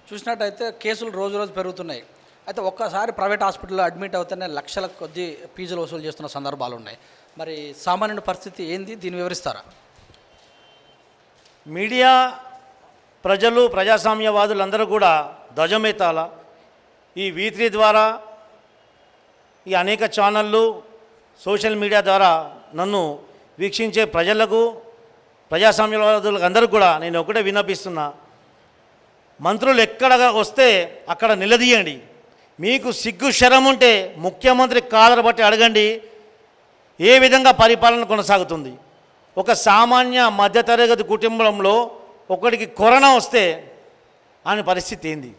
చూసినట్టయితే కేసులు రోజు రోజు పెరుగుతున్నాయి. అయితే ఒక్కసారి ప్రైవేట్ హాస్పిటల్లో అడ్మిట్ అవుతేనే లక్షల కొద్దీ ఫీజులు వసూలు చేస్తున్న సందర్భాలు ఉన్నాయి. మరి సామాన్యుని పరిస్థితి ఏంది, దీన్ని వివరిస్తారా? మీడియా, ప్రజలు, ప్రజాస్వామ్యవాదులందరూ కూడా ధ్వజమెత్తాల. ఈ V3 ద్వారా, ఈ అనేక ఛానళ్ళు, సోషల్ మీడియా ద్వారా నన్ను వీక్షించే ప్రజలకు, ప్రజాస్వామ్యవాదులకు అందరూ కూడా నేను ఒకటే విన్నపిస్తున్నా. మంత్రులు ఎక్కడ వస్తే అక్కడ నిలదీయండి. మీకు సిగ్గు శరం ఉంటే ముఖ్యమంత్రి కాలర్ బట్టి అడగండి ఏ విధంగా పరిపాలన కొనసాగుతుంది. ఒక సామాన్య మధ్యతరగతి కుటుంబంలో ఒకడికి కరోనా వస్తే ఆయన పరిస్థితి ఏంది?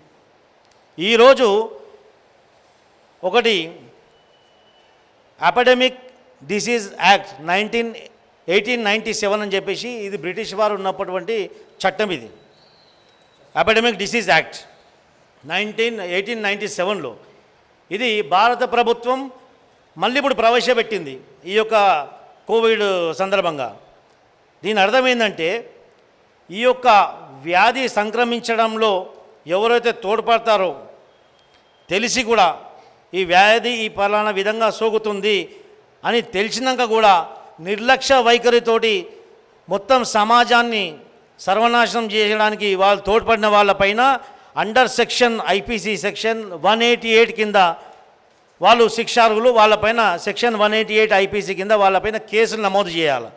ఈరోజు ఒకటి అపాడమిక్ డిసీజ్ యాక్ట్ 1897 అని చెప్పేసి, ఇది బ్రిటిష్ వారు ఉన్నటువంటి చట్టం. ఇది అపాడమిక్ డిసీజ్ యాక్ట్ 1897లో ఇది భారత ప్రభుత్వం మళ్ళీ ఇప్పుడు ప్రవేశపెట్టింది ఈ యొక్క కోవిడ్ సందర్భంగా. దీని అర్థం ఏంటంటే, ఈ యొక్క వ్యాధి సంక్రమించడంలో ఎవరైతే తోడ్పడతారో తెలిసి కూడా ఈ వ్యాధి ఈ పలానా విధంగా సోకుతుంది అని తెలిసినాక కూడా నిర్లక్ష్య వైఖరితోటి మొత్తం సమాజాన్ని సర్వనాశనం చేయడానికి వాళ్ళు తోడ్పడిన వాళ్ళపైన అండర్ సెక్షన్ IPC సెక్షన్ 188 కింద వాళ్ళు శిక్షార్హులు. వాళ్ళపైన సెక్షన్ 188 IPC కింద వాళ్ళపైన కేసులు నమోదు చేయాలి.